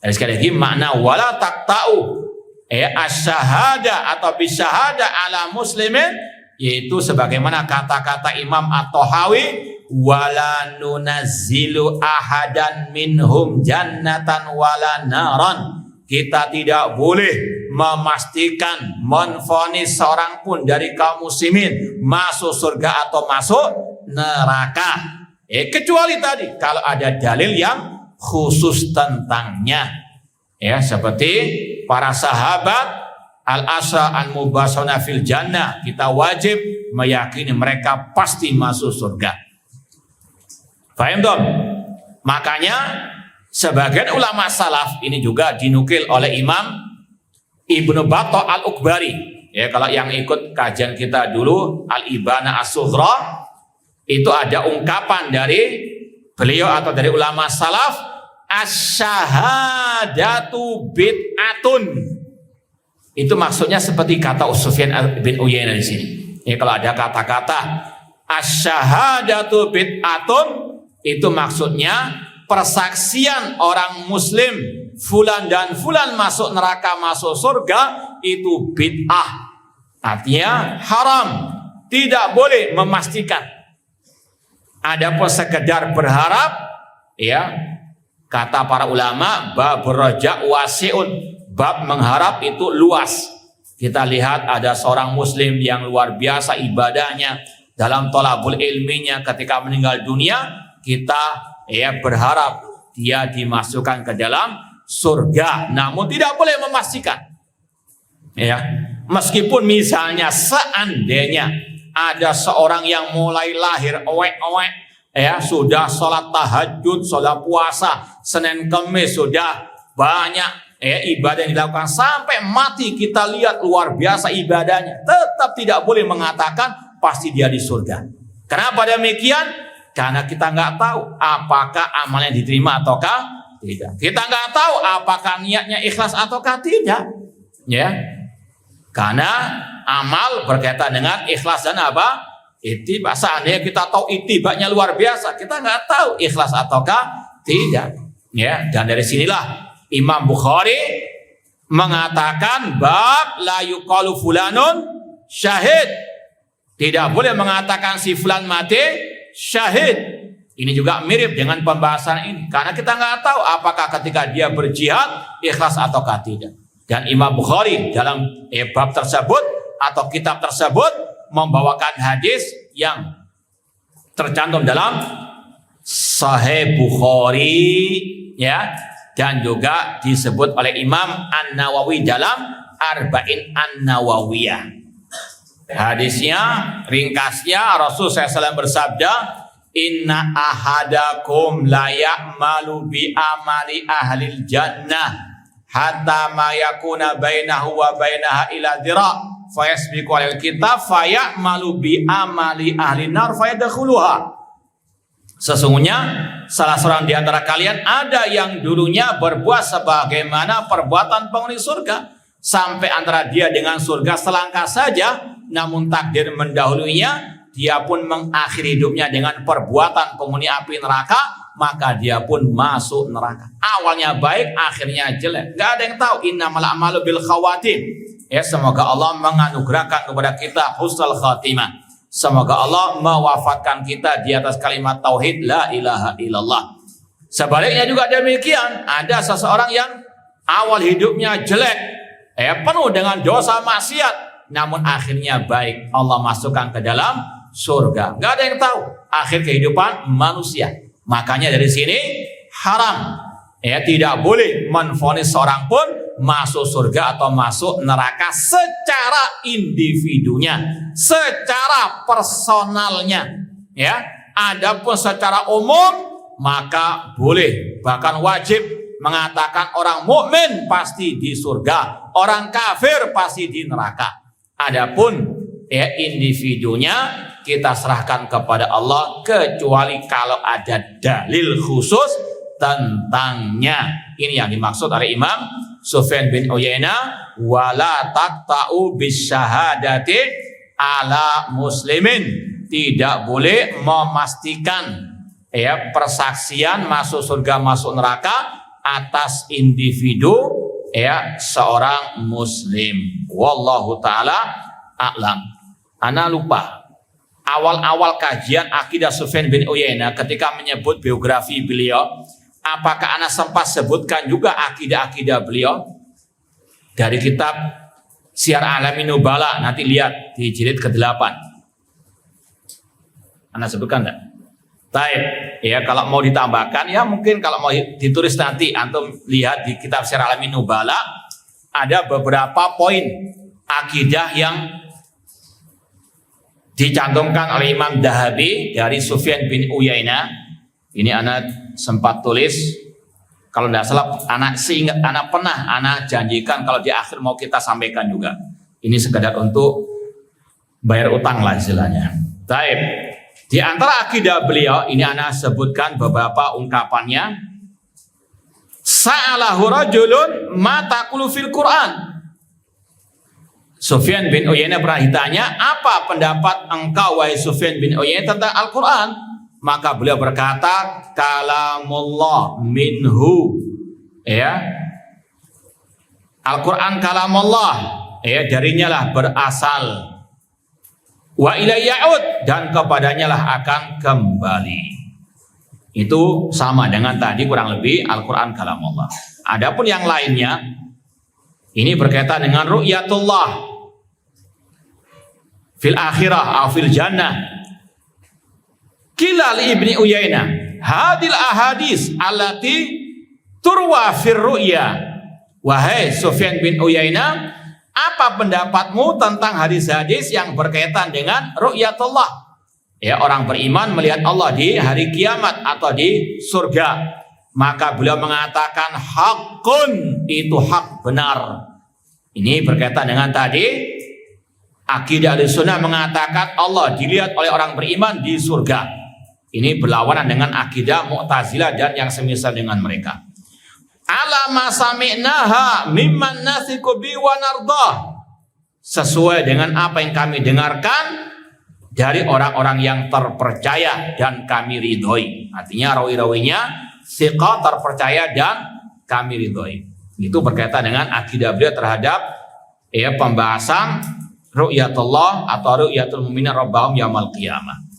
Dan sekali lagi makna wala taqta'u asyhada atau bisyahada ala muslimin, yaitu sebagaimana kata-kata Imam At-Tahawi, wala nunazzilu ahadan minhum jannatan wala naran. Kita tidak boleh memastikan, menvonis seorang pun dari kaum muslimin masuk surga atau masuk neraka, kecuali tadi kalau ada dalil yang khusus tentangnya, seperti para sahabat al-asra al-mubasana fil jannah, kita wajib meyakini mereka pasti masuk surga. Paham dong? Makanya sebagian ulama salaf ini juga dinukil oleh Imam Ibnu Battah Al-Ukbari. Ya, kalau yang ikut kajian kita dulu Al-Ibana As-Sughra, itu ada ungkapan dari beliau atau dari ulama salaf, asyhadatu bid'atun. Itu maksudnya seperti kata Sufyan bin Uyainah di sini. Ya, kalau ada kata-kata asyhadatu bid'atun, itu maksudnya persaksian orang muslim fulan dan fulan masuk neraka masuk surga itu bid'ah, artinya haram, tidak boleh memastikan. Adapun sekedar berharap, ya, kata para ulama, babur raja wasi'un, bab mengharap itu luas. Kita lihat ada seorang muslim yang luar biasa ibadahnya dalam thalabul ilminya, ketika meninggal dunia kita berharap dia dimasukkan ke dalam surga, namun tidak boleh memastikan. Ya, meskipun misalnya seandainya ada seorang yang mulai lahir owek-owek, ya, sudah sholat tahajud, sholat puasa, Senin Kemis sudah banyak ibadah yang dilakukan sampai mati, kita lihat luar biasa ibadahnya, tetap tidak boleh mengatakan pasti dia di surga. Kenapa demikian? Karena kita nggak tahu apakah amalnya diterima ataukah tidak. Kita nggak tahu apakah niatnya ikhlas ataukah tidak. Ya, karena amal berkaitan dengan ikhlas dan apa? Ittiba. Seandainya kita tahu ittibanya luar biasa, kita nggak tahu ikhlas ataukah tidak. Ya, dan dari sinilah Imam Bukhari mengatakan bab la yuqalu fulanun syahid. Tidak boleh mengatakan si fulan mati syahid. Ini juga mirip dengan pembahasan ini, karena kita nggak tahu apakah ketika dia berjihad ikhlas ataukah tidak. Dan Imam Bukhari dalam bab tersebut atau kitab tersebut membawakan hadis yang tercantum dalam Sahih Bukhari, ya, dan juga disebut oleh Imam An-Nawawi dalam Arba'in An-Nawawiyah. Hadisnya, ringkasnya, Rasul SAW bersabda, inna ahadakum la ya'malu bi amali ahlil jannah hatta ma yakuna bainahu wa bainaha ila dhira' fayasbiqu alal kitab faya'malu bi amali ahlin nar fayadkhuluha. Sesungguhnya salah seorang di antara kalian ada yang dulunya berbuat sebagaimana perbuatan penghuni surga, sampai antara dia dengan surga selangkah saja, namun takdir mendahulunya, dia pun mengakhiri hidupnya dengan perbuatan penghuni api neraka, maka dia pun masuk neraka. Awalnya baik, akhirnya jelek. Gak ada yang tahu. Innamal a'malu bil khawatim. Ya, semoga Allah menganugerahkan kepada kita husnul khatimah. Semoga Allah mewafatkan kita di atas kalimat tauhid la ilaha illallah. Sebaliknya juga demikian, ada seseorang yang awal hidupnya jelek, penuh dengan dosa maksiat, namun akhirnya baik, Allah masukkan ke dalam surga. Gak ada yang tahu akhir kehidupan manusia. Makanya dari sini haram, tidak boleh menvonis seorang pun masuk surga atau masuk neraka secara individunya, secara personalnya. Ya, adapun secara umum maka boleh, bahkan wajib mengatakan orang mukmin pasti di surga, orang kafir pasti di neraka. Adapun individunya kita serahkan kepada Allah, kecuali kalau ada dalil khusus tentangnya. Ini yang dimaksud oleh Imam Sufyan bin Uyainah, wala taqta'u bisyahadati ala muslimin. Tidak boleh memastikan persaksian masuk surga masuk neraka atas individu seorang muslim. Wallahu taala a'lam. Ana lupa awal-awal kajian akidah Sufyan bin Uyainah ketika menyebut biografi beliau, apakah ana sempat sebutkan juga akidah-akidah beliau dari kitab Syiar A'lamin Nubala? Nanti lihat di jilid ke-8. Ana sebutkan enggak? Baik, kalau mau ditambahkan ya mungkin, kalau mau ditulis nanti antum lihat di kitab Syiar A'lamin Nubala, ada beberapa poin akidah yang dicantumkan oleh Imam Dahabi dari Sufyan bin Uyainah. Ini anak sempat tulis, kalau tidak salah anak seingat anak pernah anak janjikan kalau di akhir mau kita sampaikan juga. Ini sekedar untuk bayar utang lah istilahnya. Baik. Di antara akidah beliau ini anak sebutkan beberapa ungkapannya. Sa'alahu rajulun ma taqulu fil Quran. Sufyan bin Uyainah pernah ditanya, apa pendapat engkau wahai Sufyan bin Uyainah tentang Al-Quran? Maka beliau berkata, kalamullah minhu. Ya, Al-Quran kalamullah, ya, darinya lah berasal. Wa ilaihi ya'ud, dan kepadanya lah akan kembali. Itu sama dengan tadi kurang lebih Al-Quran kalamullah. Adapun yang lainnya, ini berkaitan dengan ru'yatullah fil akhirah atau fil jannah. Qila li Ibni Uyainah hadil ahadis allati turwa fir ru'ya. Wahai Sufyan bin Uyainah, apa pendapatmu tentang hadis-hadis yang berkaitan dengan ru'yatullah? Ya, orang beriman melihat Allah di hari kiamat atau di surga. Maka beliau mengatakan hakun, itu hak benar. Ini berkaitan dengan tadi akidah Ahlussunnah mengatakan Allah dilihat oleh orang beriman di surga. Ini berlawanan dengan akidah Mu'tazilah dan yang semisal dengan mereka. Ala ma sami'naha mimman nathiqu bi wa nardah. Sesuai dengan apa yang kami dengarkan dari orang-orang yang terpercaya dan kami ridhoi. Artinya rawi-rawinya thiqah, terpercaya dan kami ridhoi. Itu berkaitan dengan akidah beliau terhadap pembahasan ru'yatullah atau ru'yatul mu'minin rabbahum yaumil qiyamah.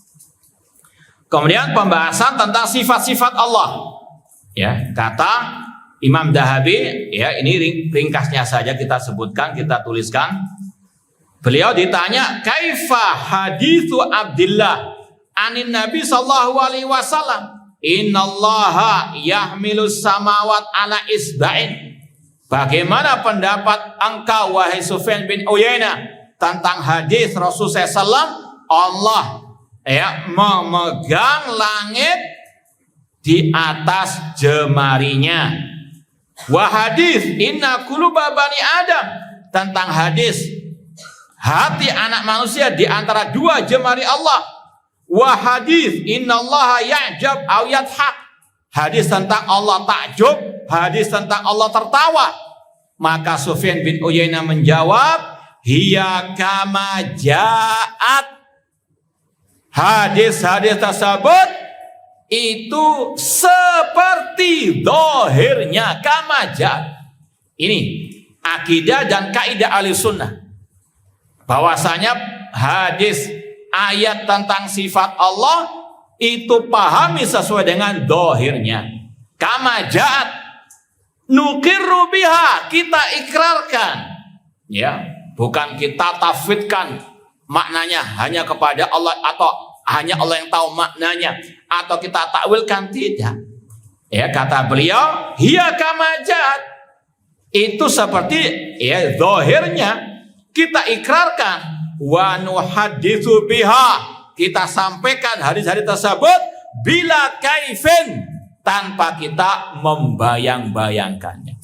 Kemudian pembahasan tentang sifat-sifat Allah. Ya, kata Imam Dahabi, ya, ini ringkasnya saja kita sebutkan, kita tuliskan. Beliau ditanya, "Kaifa haditsu Abdillah anin Nabi sallallahu alaihi wasallam? Innallaha yahmilus samawat ala isba'in." Bagaimana pendapat engkau wahai Sufyan bin Uyainah tentang hadis Rasulullah SAW? Allah memegang langit di atas jemarinya. Wa hadis inna quluba bani Adam, tentang hadis hati anak manusia di antara dua jemari Allah. Wa hadis innallaha ya'jab aw yadhak, hadis tentang Allah takjub, hadis tentang Allah tertawa. Maka Sufyan bin Uyainah menjawab, hiya kama ja'at. Hadis-hadis tersebut itu seperti dohirnya kama ja'at. Ini akidah dan kaidah Ahlussunnah, bahwasanya hadis ayat tentang sifat Allah itu pahami sesuai dengan dohirnya. Kama ja'at nukirru biha, kita ikrarkan, ya, bukan kita tafwidkan maknanya hanya kepada Allah atau hanya Allah yang tahu maknanya atau kita takwilkan, tidak. Ya, kata beliau, hiya kama ja'at, itu seperti ya zahirnya, kita ikrarkan. Wa nuhaditsu biha, kita sampaikan hadis-hadis tersebut bila kaifin, tanpa kita membayang-bayangkannya.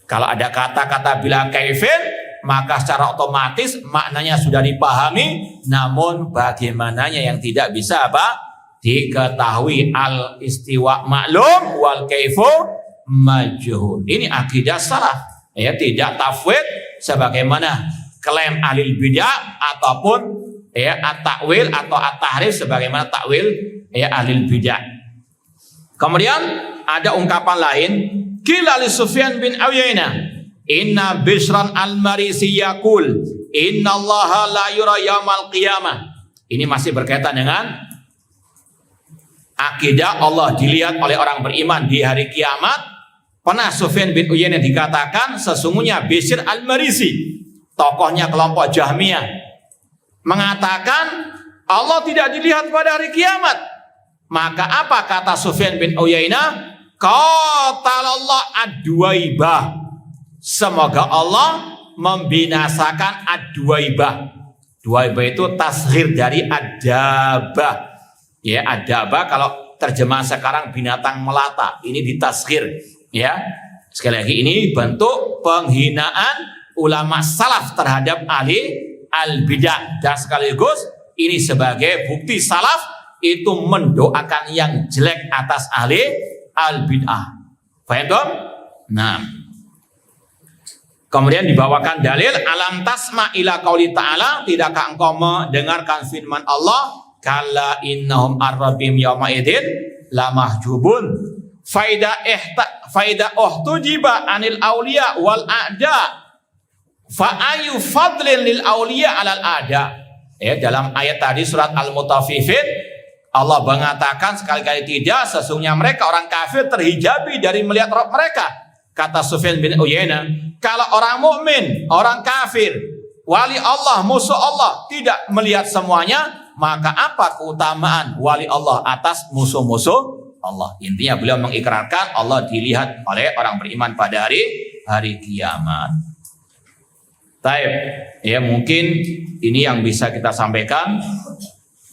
Kalau ada kata-kata bila kaifin, maka secara otomatis maknanya sudah dipahami, namun bagaimananya yang tidak bisa diketahui. Al istiwa maklum wal kaifu majhul. Ini akidah salaf, ya, tidak tafwid sebagaimana klaim ahli bidah ataupun ya at-takwil atau at-tahrif sebagaimana takwil ya ahli bidah. Kemudian ada ungkapan lain, qila li Sufyan bin Uyainah inna Bishran al-Marisi yaqul innallaha la yura yaumal qiyamah. Ini masih berkaitan dengan akidah Allah dilihat oleh orang beriman di hari kiamat. Pernah Sufyan bin Uyainah dikatakan sesungguhnya Bishr al-Marisi, tokohnya kelompok Jahmiyah, mengatakan Allah tidak dilihat pada hari kiamat. Maka apa kata Sufyan bin Uyainah? Qatalallah ad-duwaibah, semoga Allah membinasakan ad-duwaibah. Duwaibah itu tasghir dari ad-dabah. Ya, ad-dabah kalau terjemah sekarang binatang melata. Ini ditasghir, ya. Sekali lagi ini bentuk penghinaan ulama salaf terhadap ahli al-bidah, dan sekaligus ini sebagai bukti salaf itu mendoakan yang jelek atas ahli al-bidah. Paham dong? Nah, kemudian dibawakan dalil alam tasma ila qauli ta'ala, tidakkah engkau mendengarkan firman Allah, kalla innahum ar-rabbihim yawma idzin lamahjubun faida uhtujiba anil auliya wal a'da fa ayu fadlin lil auliya alal a'da. Ya, dalam ayat tadi surat Al-Mutaffifin Allah mengatakan sekali-kali tidak, sesungguhnya mereka orang kafir terhijabi dari melihat Rabb mereka. Kata Sufyan bin Uyainah, kalau orang mukmin, orang kafir, wali Allah, musuh Allah tidak melihat semuanya, maka apa keutamaan wali Allah atas musuh-musuh Allah? Intinya beliau mengikrarkan Allah dilihat oleh orang beriman pada hari kiamat. Taib, ya mungkin ini yang bisa kita sampaikan.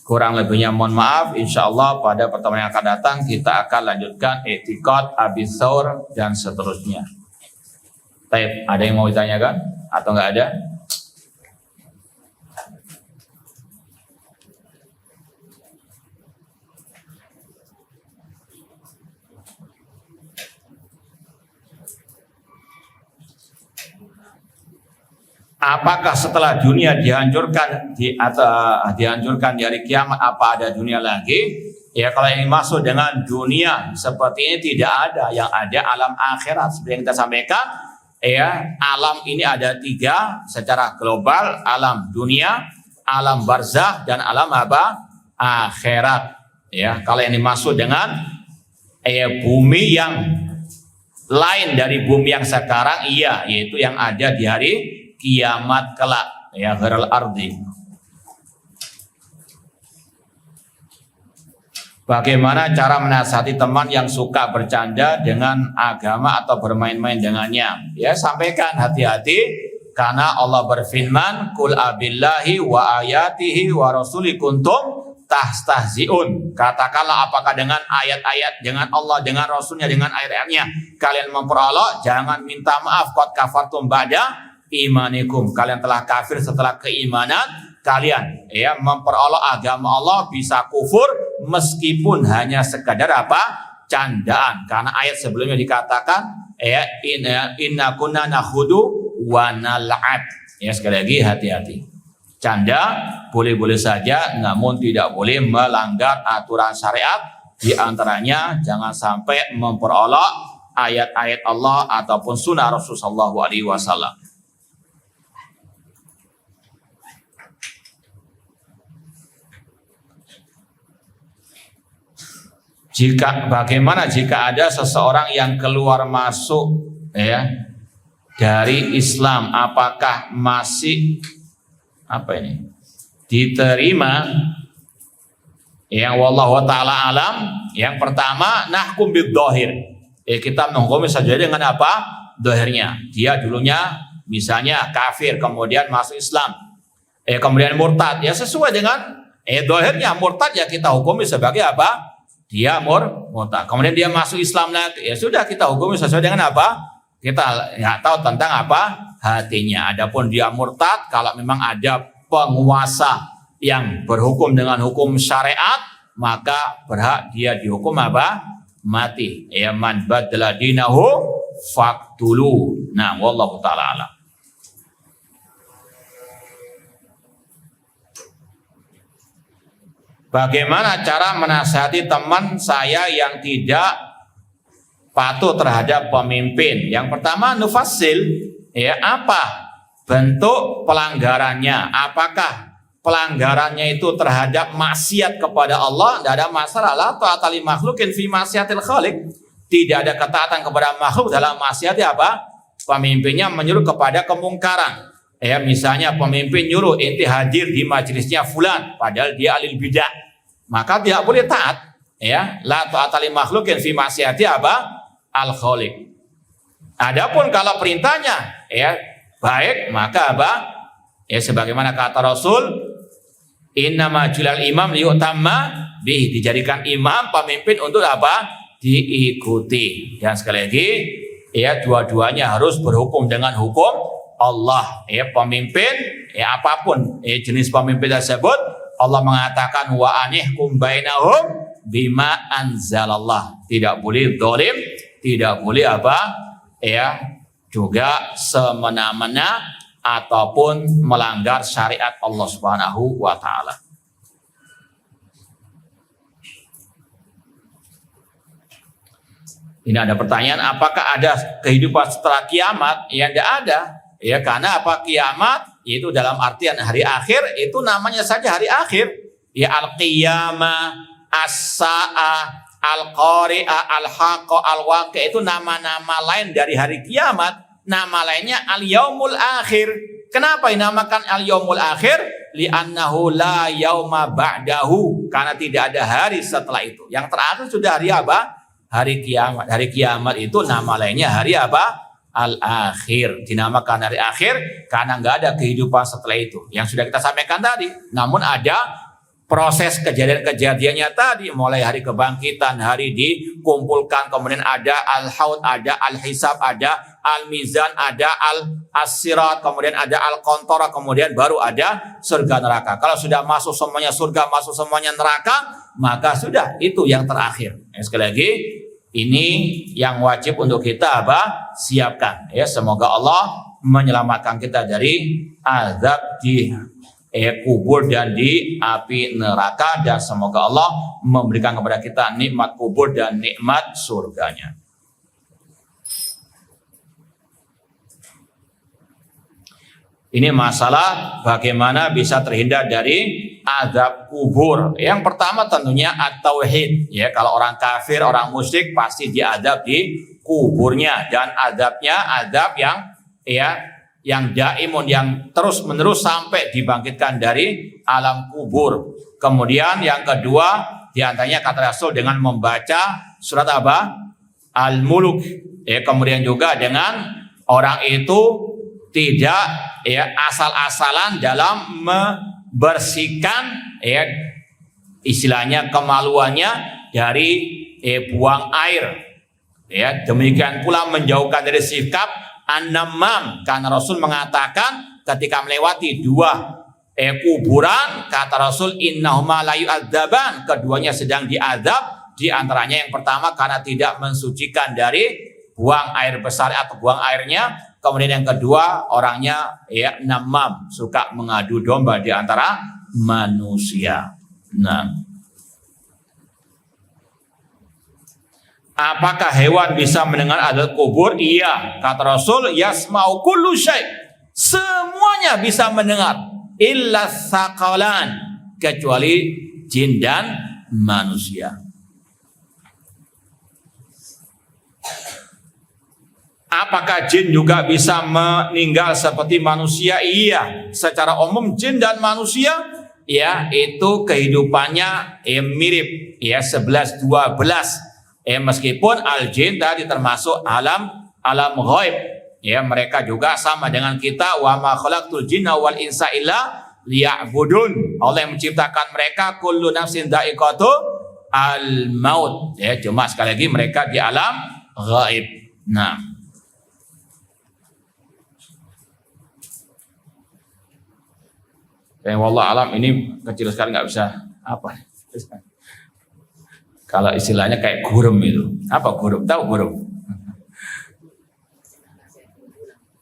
Kurang lebihnya mohon maaf. Insya Allah pada pertemuan yang akan datang kita akan lanjutkan i'tiqad Abi Thawr dan seterusnya. Taib, ada yang mau ditanyakan atau nggak ada? Apakah setelah dunia dihancurkan dihancurkan di hari kiamat, apa ada dunia lagi? Ya, kalau yang masuk dengan dunia seperti ini tidak ada. Yang ada alam akhirat. Seperti yang kita sampaikan, ya, alam ini ada 3 secara global: alam dunia, alam barzakh, dan alam apa? Akhirat. Ya, kalau yang dimaksud dengan bumi yang lain dari bumi yang sekarang, iya, yaitu yang ada di hari kiamat kelak, ya, ghairal ardi. Bagaimana cara menasihati teman yang suka bercanda dengan agama atau bermain-main dengannya? Ya, sampaikan hati-hati, karena Allah berfirman, "Qul abillahi wa ayatihi wa rasuli kuntum tastahzi'un." Katakanlah, apakah dengan ayat-ayat, dengan Allah, dengan Rasulnya, dengan ayat-ayatnya kalian memperolok? Jangan minta maaf, qad kafartum ba'da imanikum, kalian telah kafir setelah keimanan kalian. Ya, memperolok agama Allah, bisa kufur meskipun hanya sekadar apa? Candaan. Karena ayat sebelumnya dikatakan, ya, inna kunna nakhudu wa nal'ab. Ya, sekali lagi hati-hati. Canda boleh-boleh saja, namun tidak boleh melanggar aturan syariat. Di antaranya jangan sampai memperolok ayat-ayat Allah ataupun sunnah Rasulullah SAW. Bagaimana jika ada seseorang yang keluar masuk, ya, dari Islam, apakah masih diterima? Yang wallahu taala alam. Yang pertama, nahkum bidh-dhahir. Kita menghukumi saja dengan apa? Dhahirnya. Dia dulunya misalnya kafir, kemudian masuk Islam, kemudian murtad, ya sesuai dengan dhahirnya. Murtad, ya kita hukumi sebagai apa? Dia murtad. Kemudian dia masuk Islam lagi, ya sudah kita hukumi sesuai dengan apa? Kita nggak tahu tentang apa hatinya. Adapun dia murtad, kalau memang ada penguasa yang berhukum dengan hukum syariat, maka berhak dia dihukum apa? Mati. Ya, man badala dinahu faqtulu. Nah, wallahu taala alam. Bagaimana cara menasihati teman saya yang tidak patuh terhadap pemimpin? Yang pertama, nufassil, ya, apa bentuk pelanggarannya? Apakah pelanggarannya itu terhadap maksiat kepada Allah? Tidak ada masalah. La ta'ata li makhluqin fi maksiatil khaliq. Tidak ada ketaatan kepada makhluk dalam maksiat apa? Pemimpinnya menyuruh kepada kemungkaran. Ya, misalnya pemimpin nyuruh inti hadir di majelisnya fulan, padahal dia alil bidah, maka tidak boleh taat. Ya, la ta'ata li makhluqin fi maksiati apa? Al khaliq. Adapun kalau perintahnya, ya, baik, maka apa? Ya, sebagaimana kata Rasul, Innama julal imam liyutamma bih, dijadikan imam pemimpin untuk apa? Diikuti. Dan sekali lagi ya, dua-duanya harus berhukum dengan hukum Allah. Ya, pemimpin ya apapun ya jenis pemimpin tersebut, Allah mengatakan wa anihkum bainahum bima anzalallah. Tidak boleh zalim, tidak boleh apa? Ya, juga semena-mena ataupun melanggar syariat Allah Subhanahu wa taala. Ini ada pertanyaan, apakah ada kehidupan setelah kiamat? Ya, tidak ada. Ya, karena apa? Kiamat itu dalam artian hari akhir, itu namanya saja hari akhir. Ya, al-qiyamah, as-sa'ah, al-qari'ah, al-haqqa, al-waqi', itu nama-nama lain dari hari kiamat. Nama lainnya al-yaumul akhir. Kenapa dinamakan al-yaumul akhir? Li'annahu la yauma ba'dahu. Karena tidak ada hari setelah itu. Yang terakhir sudah hari apa? Hari kiamat. Hari kiamat itu nama lainnya hari apa? Al-akhir. Dinamakan hari akhir karena nggak ada kehidupan setelah itu. Yang sudah kita sampaikan tadi. Namun ada proses kejadian-kejadiannya tadi, mulai hari kebangkitan, hari dikumpulkan, kemudian ada al-haud, ada al-hisab, ada al-mizan, ada al-sirat, kemudian ada al-qantarah, kemudian baru ada surga neraka. Kalau sudah masuk semuanya surga, masuk semuanya neraka, maka sudah itu yang terakhir. Sekali lagi, ini yang wajib untuk kita apa? Siapkan. Ya, semoga Allah menyelamatkan kita dari azab di kubur dan di api neraka, dan semoga Allah memberikan kepada kita nikmat kubur dan nikmat surganya. Ini masalah bagaimana bisa terhindar dari azab kubur. Yang pertama tentunya at-tauhid. Ya, kalau orang kafir, orang musyrik pasti diazab di kuburnya, dan azabnya azab yang daimun, yang terus menerus sampai dibangkitkan dari alam kubur. Kemudian yang kedua diantaranya kata Rasul dengan membaca surat apa? Al-Muluk. Ya, kemudian juga dengan orang itu tidak asal-asalan dalam membersihkan istilahnya kemaluannya dari buang air. Ya, demikian pula menjauhkan dari sikap an-namam, karena Rasul mengatakan ketika melewati dua kuburan, kata Rasul innahuma la yu'adzaban, keduanya sedang diazab. Di antaranya yang pertama karena tidak mensucikan dari buang air besar atau buang airnya. Kemudian yang kedua orangnya namam, suka mengadu domba di antara manusia. Nah, apakah hewan bisa mendengar azab kubur? Iya, kata Rasul, yasma'u kullu syai', semuanya bisa mendengar, illa tsaqalan, kecuali jin dan manusia. Apakah jin juga bisa meninggal seperti manusia? Iya, secara umum jin dan manusia itu kehidupannya mirip 11-12. Meskipun al-jin tadi termasuk alam ghaib, mereka juga sama dengan kita. Wa ma khalaqtul jinna wal insa illa liya'budun. Allah yang menciptakan mereka, kullu nafsin dha'iqatu al-maut. Cuma sekali lagi mereka di alam ghaib. Nah, wallah alam, ini kecil sekali, nggak bisa apa. Kalau istilahnya kayak gurem itu. Apa gurem? Tahu gurem?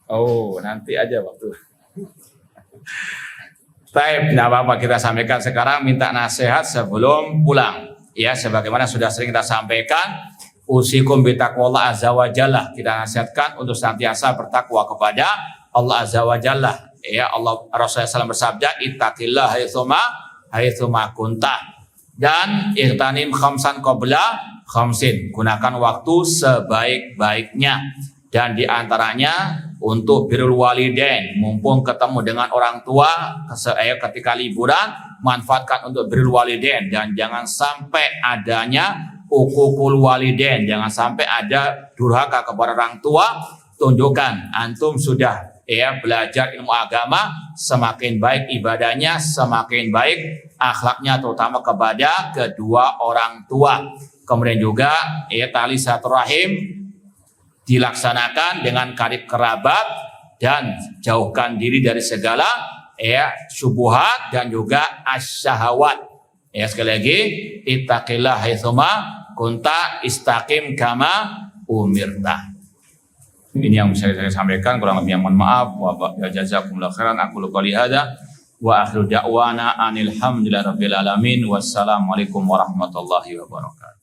Oh, nanti aja waktu. Baik, tidak apa-apa, kita sampaikan sekarang, minta nasihat sebelum pulang. Ya, sebagaimana sudah sering kita sampaikan, usikum bitaqwallah azza wa jalla. Kita nasihatkan untuk senantiasa bertakwa kepada Allah azza wa jalla. Ya, Allah, Rasulullah SAW bersabda, ittaqillah haitsuma kunta. Dan ihtanim khamsan qabla khamsin, gunakan waktu sebaik-baiknya. Dan diantaranya untuk birrul walidain, mumpung ketemu dengan orang tua ketika liburan, manfaatkan untuk birrul walidain. Dan jangan sampai adanya uququl walidain, jangan sampai ada durhaka kepada orang tua. Tunjukkan antum sudah ya belajar ilmu agama, semakin baik ibadahnya, semakin baik akhlaknya, terutama kepada kedua orang tua. Kemudian juga ya tali silaturahim dilaksanakan dengan karib kerabat dan jauhkan diri dari segala ya syubhat dan juga asyahawat. Ya sekali lagi, ittaqillah haitsuma kunta istaqim kama umirta. Ini yang bisa saya sampaikan, kurang lebih mohon maaf. Wa jazakumullahu khairan. Aku qouli hada wa akhiru da'wana anil hamdulillahi rabbil alamin. Wassalamualaikum warahmatullahi wabarakatuh.